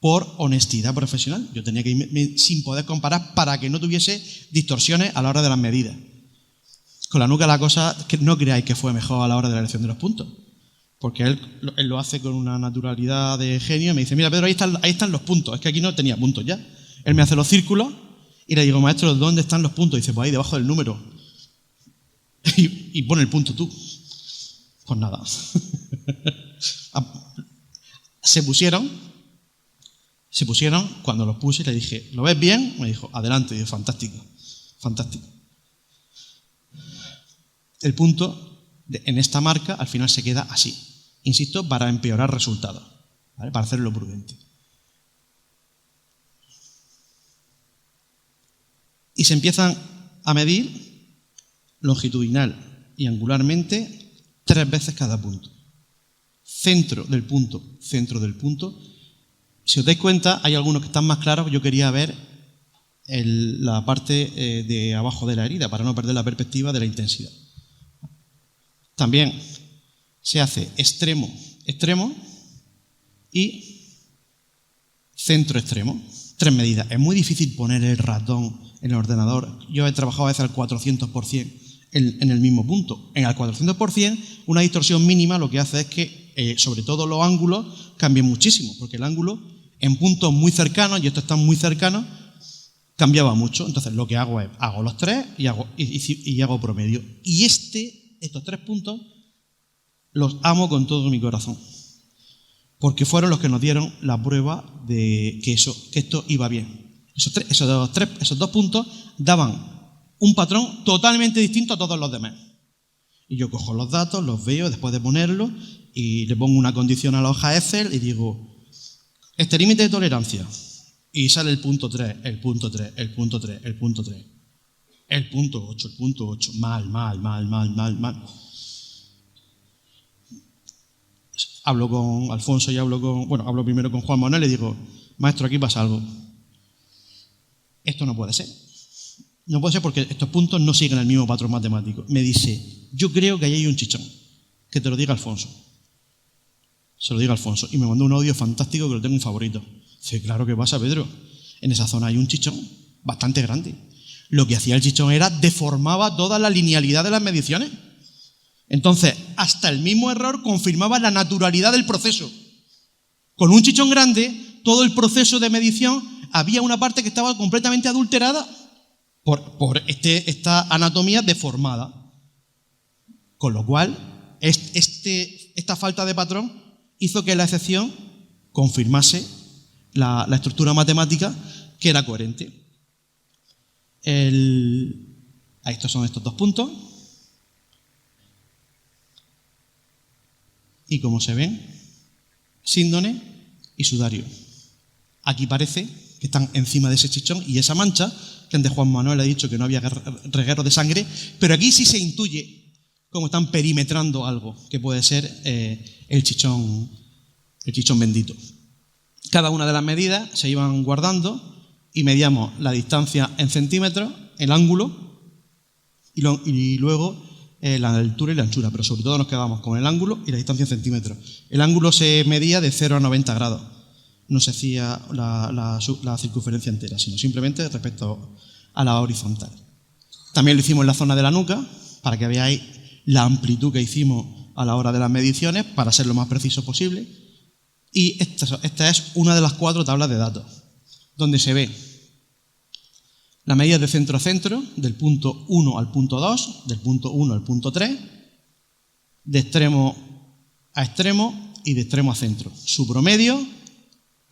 S2: por honestidad profesional. Yo tenía que ir sin poder comparar para que no tuviese distorsiones a la hora de las medidas. Con la nuca la cosa, que no creáis que fue mejor a la hora de la elección de los puntos. Porque él lo hace con una naturalidad de genio y me dice, mira Pedro, ahí están los puntos. Es que aquí no tenía puntos ya. Él me hace los círculos y le digo, maestro, ¿dónde están los puntos? Y dice, pues ahí debajo del número. Y pone el punto tú. Pues nada. Se pusieron, cuando los puse le dije, ¿lo ves bien? Me dijo, adelante. Y yo, fantástico. El punto en esta marca al final se queda así. Insisto, para empeorar resultados, ¿vale? Para hacerlo prudente. Y se empiezan a medir longitudinal y angularmente 3 veces cada punto. Centro del punto. Si os dais cuenta, hay algunos que están más claros. Yo quería ver la parte de abajo de la herida para no perder la perspectiva de la intensidad. También se hace extremo y centro extremo. 3 medidas. Es muy difícil poner el ratón en el ordenador. Yo he trabajado a veces al 400% en el mismo punto. En el 400%, una distorsión mínima lo que hace es que, sobre todo los ángulos, cambien muchísimo, porque el ángulo en puntos muy cercanos, y estos están muy cercanos, cambiaba mucho. Entonces lo que hago es, hago los tres y hago promedio. Y estos 3 puntos los amo con todo mi corazón, porque fueron los que nos dieron la prueba de que esto iba bien. Esos 2 puntos daban un patrón totalmente distinto a todos los demás. Y yo cojo los datos, los veo después de ponerlos y le pongo una condición a la hoja Excel y digo, este límite de tolerancia. Y sale el punto 3, el punto 3, el punto 3, el punto 3, el punto 8, el punto 8. Mal. Hablo con Alfonso y hablo primero con Juan Manuel y le digo, maestro, aquí pasa algo. Esto no puede ser. No puede ser porque estos puntos no siguen el mismo patrón matemático. Me dice, yo creo que ahí hay un chichón. Que te lo diga Alfonso. Se lo diga Alfonso. Y me mandó un audio fantástico que lo tengo en favorito. Dice, claro que pasa, Pedro. En esa zona hay un chichón bastante grande. Lo que hacía el chichón era deformaba toda la linealidad de las mediciones. Entonces, hasta el mismo error confirmaba la naturalidad del proceso. Con un chichón grande, todo el proceso de medición, había una parte que estaba completamente adulterada por esta anatomía deformada. Con lo cual, esta falta de patrón hizo que la excepción confirmase la estructura matemática que era coherente. Estos son estos 2 puntos. Y como se ven, síndone y sudario. Aquí parece que están encima de ese chichón y esa mancha, que antes Juan Manuel ha dicho que no había reguero de sangre, pero aquí sí se intuye cómo están perimetrando algo, que puede ser el chichón bendito. Cada una de las medidas se iban guardando y medíamos la distancia en centímetros, el ángulo y luego la altura y la anchura, pero sobre todo nos quedamos con el ángulo y la distancia en centímetros. El ángulo se medía de 0 a 90 grados. No se hacía la circunferencia entera, sino simplemente respecto a la horizontal. También lo hicimos en la zona de la nuca, para que veáis la amplitud que hicimos a la hora de las mediciones, para ser lo más preciso posible. Y esta es una de las 4 tablas de datos, donde se ve la medida de centro a centro, del punto 1 al punto 2, del punto 1 al punto 3, de extremo a extremo y de extremo a centro. Su promedio,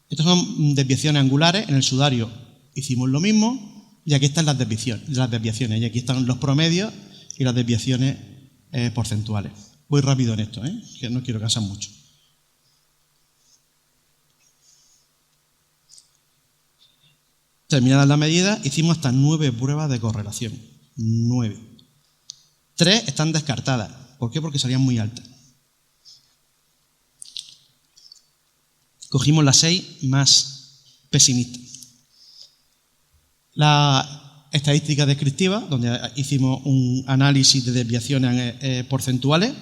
S2: estas son desviaciones angulares, en el sudario hicimos lo mismo, y aquí están las desviaciones, y aquí están los promedios y las desviaciones porcentuales. Voy rápido en esto, que no quiero cansar mucho. Terminadas las medidas, hicimos hasta 9 pruebas de correlación. 9. 3 están descartadas. ¿Por qué? Porque salían muy altas. Cogimos las 6 más pesimistas. La estadística descriptiva, donde hicimos un análisis de desviaciones porcentuales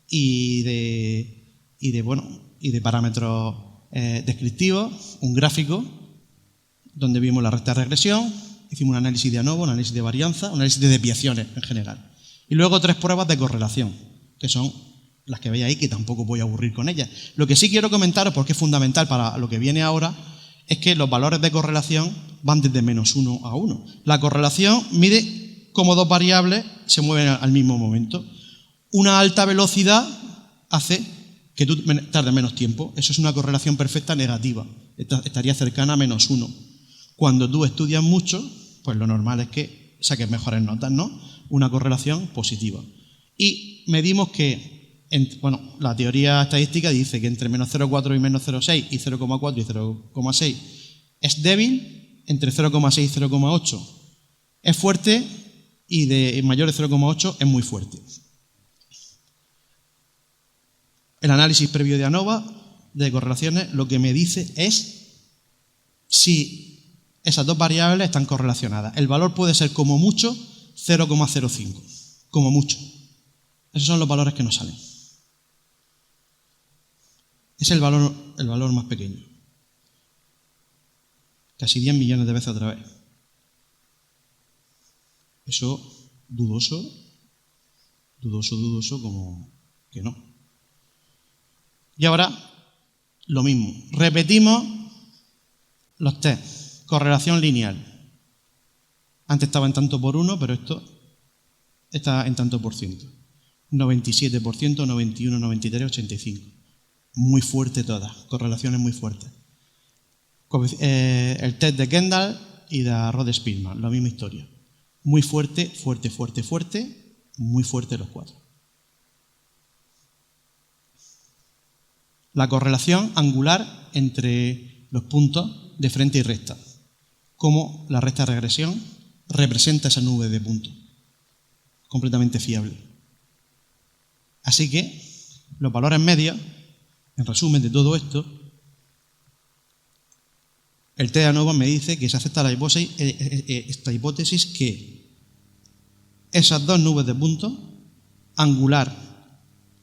S2: y de parámetros descriptivos, un gráfico donde vimos la recta de regresión, hicimos un análisis de ANOVA, un análisis de varianza, un análisis de desviaciones en general. Y luego 3 pruebas de correlación, que son las que veis ahí, que tampoco voy a aburrir con ellas. Lo que sí quiero comentaros, porque es fundamental para lo que viene ahora, es que los valores de correlación van desde -1 a 1. La correlación mide cómo 2 variables se mueven al mismo momento. Una alta velocidad hace que tú tardes menos tiempo. Eso es una correlación perfecta negativa. Estaría cercana a -1. Cuando tú estudias mucho, pues lo normal es que saques mejores notas, ¿no? Una correlación positiva. Y medimos que, la teoría estadística dice que entre -0,4 y -0,6 y 0,4 y 0,6 es débil, entre 0,6 y 0,8 es fuerte y de mayor de 0,8 es muy fuerte. El análisis previo de ANOVA de correlaciones lo que me dice es si esas 2 variables están correlacionadas. El valor puede ser como mucho 0,05, como mucho. Esos son los valores que nos salen. Es el valor más pequeño. Casi 10 millones de veces otra vez. Eso, dudoso, dudoso como que no. Y ahora, lo mismo. Repetimos los test. Correlación lineal. Antes estaba en tanto por 1, pero esto está en tanto por ciento. 97%, 91, 93, 85. Muy fuerte todas. Correlaciones muy fuertes. El test de Kendall y de Rode-Spearman. La misma historia. Muy fuerte, fuerte, fuerte, fuerte. Muy fuerte los cuatro. La correlación angular entre los puntos de frente y recta. Cómo la recta de regresión representa esa nube de puntos. Completamente fiable. Así que los valores medios, en resumen de todo esto, el test de ANOVA me dice que se acepta esta hipótesis que esas dos nubes de puntos, angular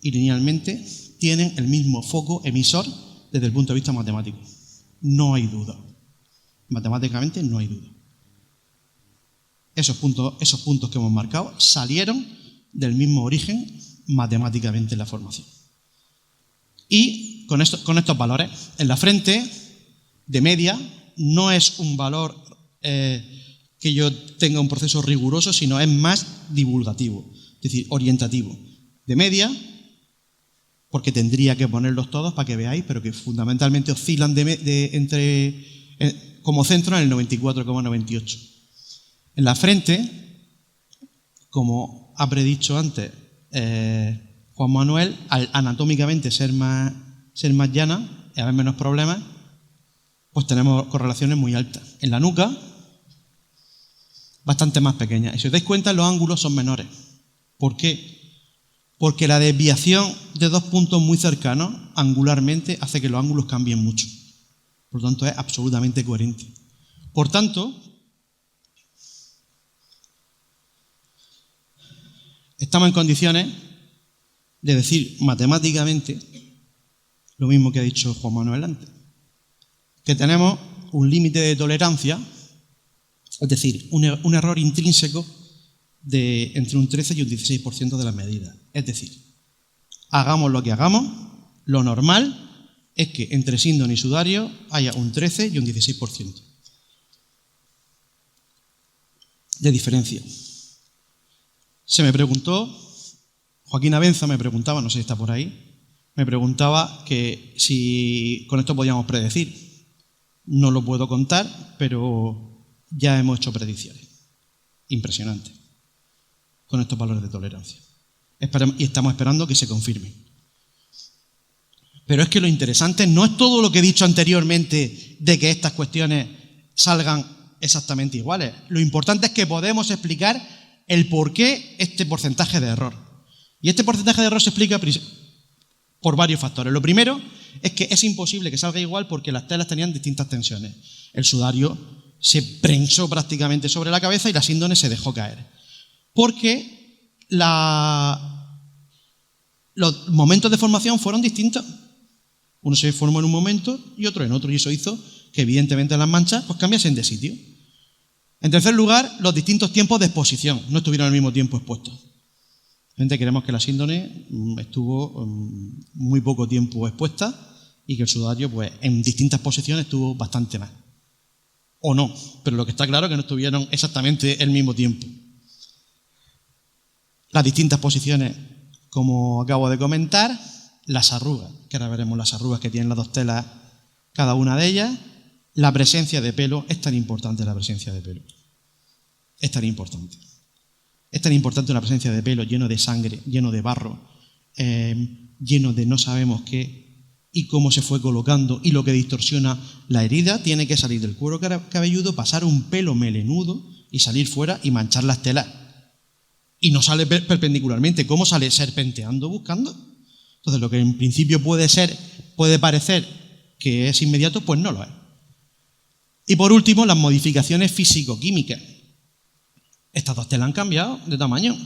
S2: y linealmente, tienen el mismo foco emisor desde el punto de vista matemático. No hay duda. Matemáticamente no hay duda. Esos puntos que hemos marcado salieron del mismo origen matemáticamente en la formación. Y con estos valores, en la frente de media no es un valor que yo tenga un proceso riguroso, sino es más divulgativo, es decir, orientativo. De media, porque tendría que ponerlos todos para que veáis, pero que fundamentalmente oscilan como centro en el 94,98. En la frente, como ha predicho antes Juan Manuel, al anatómicamente ser más llana y haber menos problemas, pues tenemos correlaciones muy altas. En la nuca, bastante más pequeñas. Y si os dais cuenta, los ángulos son menores. ¿Por qué? Porque la desviación de dos puntos muy cercanos, angularmente, hace que los ángulos cambien mucho. Por lo tanto, es absolutamente coherente. Por tanto, estamos en condiciones de decir matemáticamente lo mismo que ha dicho Juan Manuel antes, que tenemos un límite de tolerancia, es decir, un error intrínseco de entre un 13 y un 16% de las medidas. Es decir, hagamos lo que hagamos, lo normal es que entre síndone y sudario haya un 13 y un 16% de diferencia. Se me preguntó, Joaquín Abenza me preguntaba, no sé si está por ahí, me preguntaba que si con esto podíamos predecir. No lo puedo contar, pero ya hemos hecho predicciones. Impresionante. Con estos valores de tolerancia. Y estamos esperando que se confirmen. Pero es que lo interesante no es todo lo que he dicho anteriormente de que estas cuestiones salgan exactamente iguales. Lo importante es que podemos explicar el por qué este porcentaje de error. Y este porcentaje de error se explica por varios factores. Lo primero es que es imposible que salga igual porque las telas tenían distintas tensiones. El sudario se prensó prácticamente sobre la cabeza y la síndone se dejó caer. Porque los momentos de formación fueron distintos. Uno se formó en un momento y otro en otro, y eso hizo que evidentemente las manchas pues cambiasen de sitio. En tercer lugar, los distintos tiempos de exposición no estuvieron al mismo tiempo expuestos. Creemos que la síndone estuvo muy poco tiempo expuesta y que el sudario pues en distintas posiciones estuvo bastante más. O no, pero lo que está claro es que no estuvieron exactamente el mismo tiempo. Las distintas posiciones, como acabo de comentar, las arrugas, que ahora veremos las arrugas que tienen las dos telas, cada una de ellas, la presencia de pelo. Es tan importante la presencia de pelo. Es tan importante. Es tan importante una presencia de pelo lleno de sangre, lleno de barro, lleno de no sabemos qué, y cómo se fue colocando, y lo que distorsiona la herida. Tiene que salir del cuero cabelludo, pasar un pelo melenudo y salir fuera y manchar las telas. Y no sale perpendicularmente. ¿Cómo sale? Serpenteando, buscando. Entonces, lo que en principio puede parecer que es inmediato, pues no lo es. Y por último, las modificaciones físico-químicas. Estas dos telas han cambiado de tamaño.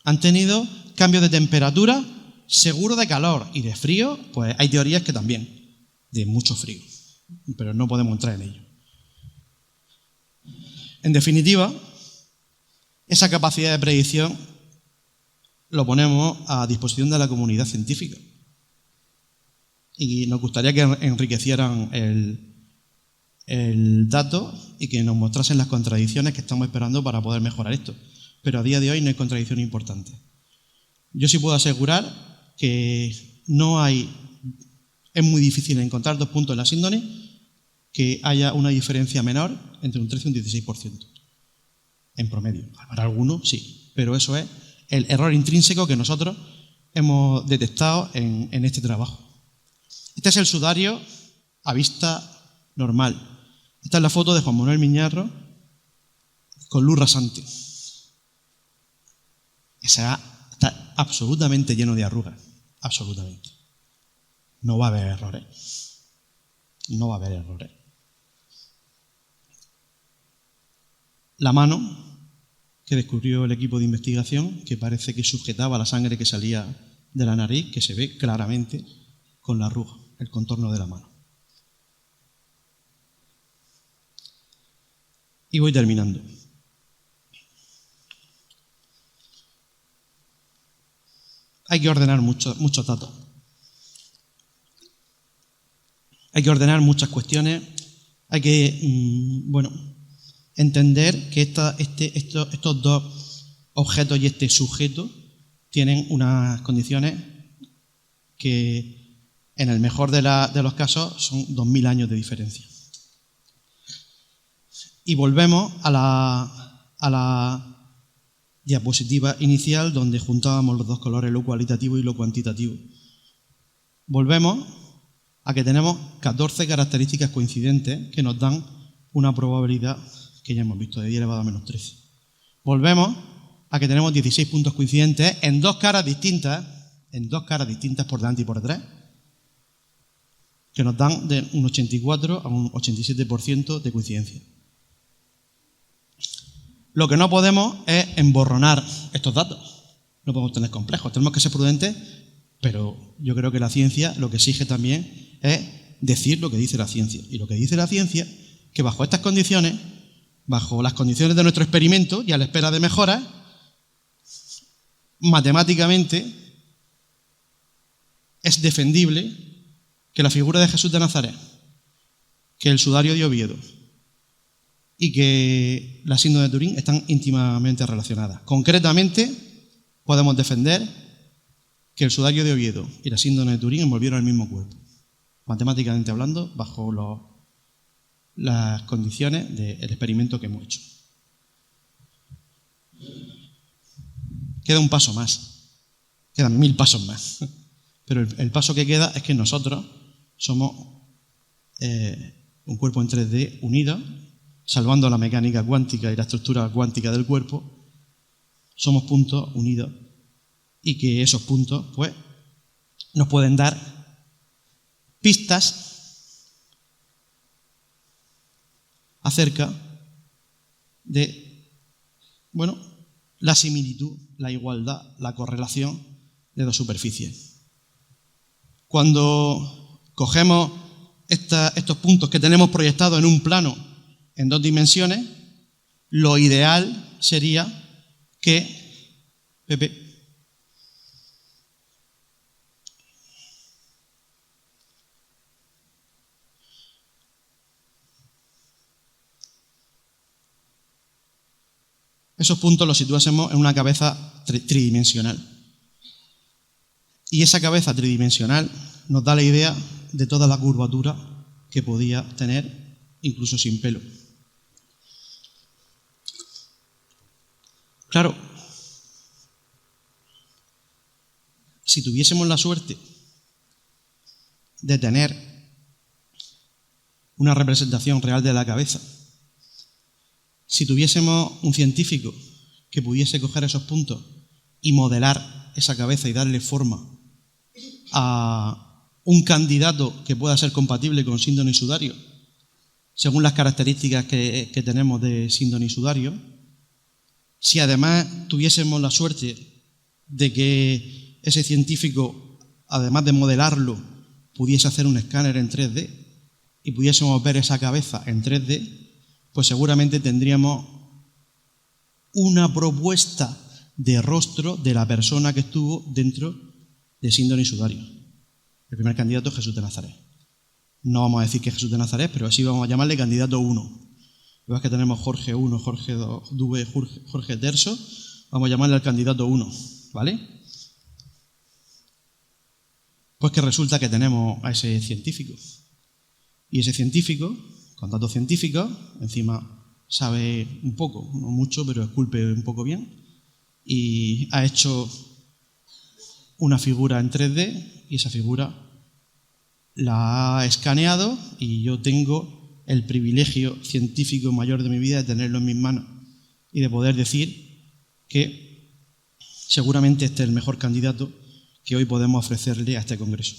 S2: Han tenido cambios de temperatura, seguro de calor, y de frío, pues hay teorías que también, de mucho frío. Pero no podemos entrar en ello. En definitiva, esa capacidad de predicción lo ponemos a disposición de la comunidad científica. Y nos gustaría que enriquecieran el dato y que nos mostrasen las contradicciones que estamos esperando para poder mejorar esto. Pero a día de hoy no hay contradicción importante. Yo sí puedo asegurar que es muy difícil encontrar 2 puntos en la síndrome que haya una diferencia menor entre un 13 y un 16%. En promedio. Para algunos sí, pero eso es el error intrínseco que nosotros hemos detectado en este trabajo. Este es el sudario a vista normal. Esta es la foto de Juan Manuel Miñarro con luz rasante. Está absolutamente lleno de arrugas. Absolutamente. No va a haber errores. No va a haber errores. La mano que descubrió el equipo de investigación, que parece que sujetaba la sangre que salía de la nariz, que se ve claramente con la arruga, el contorno de la mano. Y voy terminando. Hay que ordenar muchos datos. Hay que ordenar muchas cuestiones. Hay que, entender que estos dos objetos y este sujeto tienen unas condiciones que, en el mejor de los casos, son 2000 años de diferencia. Y volvemos a la diapositiva inicial donde juntábamos los dos colores, lo cualitativo y lo cuantitativo. Volvemos a que tenemos 14 características coincidentes que nos dan una probabilidad que ya hemos visto de 10 elevado a menos 13. Volvemos a que tenemos 16 puntos coincidentes en dos caras distintas por delante y por detrás, que nos dan de un 84 a un 87% de coincidencia. Lo que no podemos es emborronar estos datos. No podemos tener complejos. Tenemos que ser prudentes, pero yo creo que la ciencia lo que exige también es decir lo que dice la ciencia. Y lo que dice la ciencia, que bajo estas condiciones, bajo las condiciones de nuestro experimento y a la espera de mejoras, matemáticamente es defendible que la figura de Jesús de Nazaret, que el sudario de Oviedo y que la síndrome de Turín están íntimamente relacionadas. Concretamente, podemos defender que el sudario de Oviedo y la síndrome de Turín envolvieron el mismo cuerpo, matemáticamente hablando, bajo las condiciones del experimento que hemos hecho. Queda un paso más, quedan 1000 pasos más, pero el paso que queda es que nosotros somos un cuerpo en 3D unido, salvando la mecánica cuántica y la estructura cuántica del cuerpo, somos puntos unidos y que esos puntos pues, nos pueden dar pistas acerca de, la similitud, la igualdad, la correlación de dos superficies. Cuando cogemos estos puntos que tenemos proyectados en un plano en 2 dimensiones, lo ideal sería que, esos puntos los situásemos en una cabeza tridimensional. Y esa cabeza tridimensional nos da la idea de toda la curvatura que podía tener, incluso sin pelo. Claro, si tuviésemos la suerte de tener una representación real de la cabeza, si tuviésemos un científico que pudiese coger esos puntos y modelar esa cabeza y darle forma a un candidato que pueda ser compatible con síndrome sudario, según las características que tenemos de síndrome sudario, si además tuviésemos la suerte de que ese científico, además de modelarlo, pudiese hacer un escáner en 3D y pudiésemos ver esa cabeza en 3D, pues seguramente tendríamos una propuesta de rostro de la persona que estuvo dentro de síndone y sudario. El primer candidato es Jesús de Nazaret. No vamos a decir que es Jesús de Nazaret, pero así vamos a llamarle candidato 1. Ves que tenemos Jorge 1, Jorge 2, Jorge Terso. Vamos a llamarle al candidato 1, ¿vale? Pues que resulta que tenemos a ese científico. Y ese científico, con datos científicos, encima sabe un poco, no mucho, pero esculpe un poco bien, y ha hecho una figura en 3D, y esa figura la ha escaneado, y yo tengo el privilegio científico mayor de mi vida de tenerlo en mis manos y de poder decir que seguramente este es el mejor candidato que hoy podemos ofrecerle a este congreso.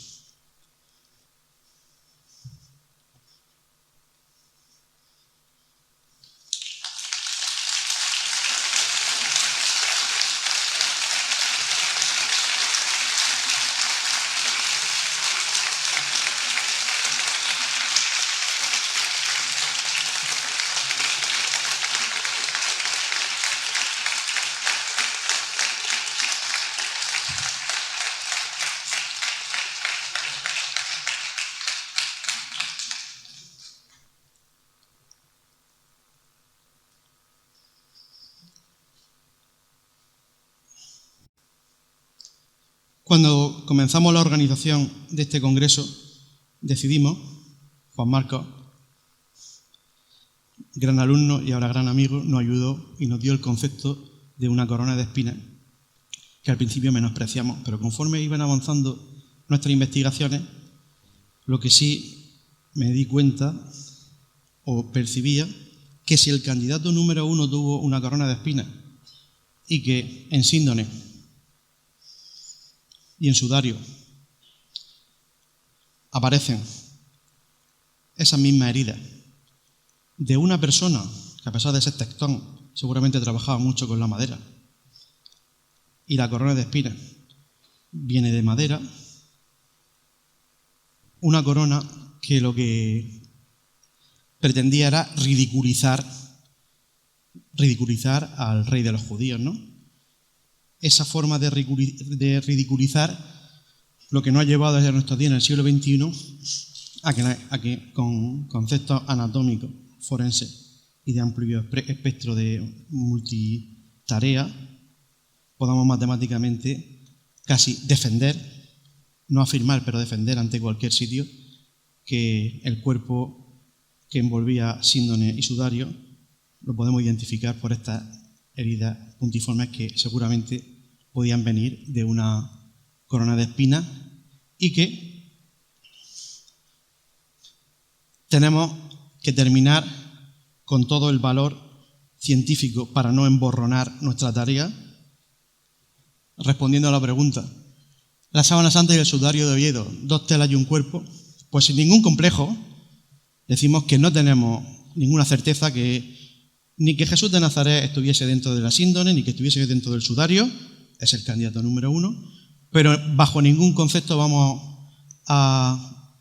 S2: Cuando comenzamos la organización de este congreso, decidimos, Juan Marcos, gran alumno y ahora gran amigo, nos ayudó y nos dio el concepto de una corona de espinas, que al principio menospreciamos, pero conforme iban avanzando nuestras investigaciones, lo que sí me di cuenta o percibía, que si el candidato número 1 tuvo una corona de espinas y que en síndone y en sudario aparecen esas mismas heridas de una persona que, a pesar de ser tectón, seguramente trabajaba mucho con la madera, y la corona de espinas viene de madera, una corona que lo que pretendía era ridiculizar al rey de los judíos, ¿no? Esa forma de ridiculizar lo que nos ha llevado desde nuestros días en el siglo XXI a que con conceptos anatómicos, forenses y de amplio espectro de multitarea podamos matemáticamente casi defender, no afirmar, pero defender ante cualquier sitio que el cuerpo que envolvía síndone y sudario lo podemos identificar por estas heridas puntiformes que seguramente podían venir de una corona de espinas y que tenemos que terminar con todo el valor científico para no emborronar nuestra tarea, respondiendo a la pregunta: la sábana santa y el sudario de Oviedo, dos telas y un cuerpo. Pues sin ningún complejo decimos que no tenemos ninguna certeza que ni que Jesús de Nazaret estuviese dentro de la síndone, ni que estuviese dentro del sudario, es el candidato número 1, pero bajo ningún concepto vamos a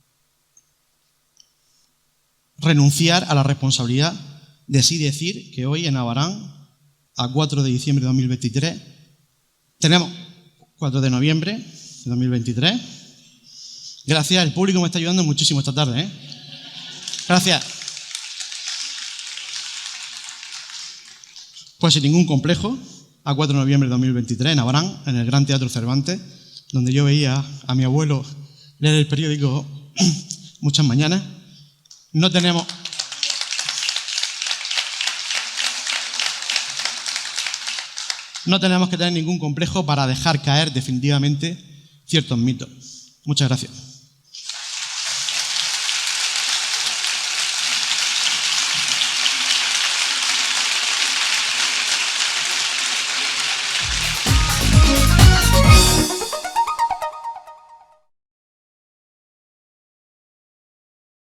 S2: renunciar a la responsabilidad de sí decir que hoy en Abarán, a 4 de diciembre de 2023, tenemos 4 de noviembre de 2023. Gracias, el público me está ayudando muchísimo esta tarde, ¿eh? Gracias. Pues sin ningún complejo, a 4 de noviembre de 2023, en Abarán, en el Gran Teatro Cervantes, donde yo veía a mi abuelo leer el periódico muchas mañanas. No tenemos que tener ningún complejo para dejar caer definitivamente ciertos mitos. Muchas gracias.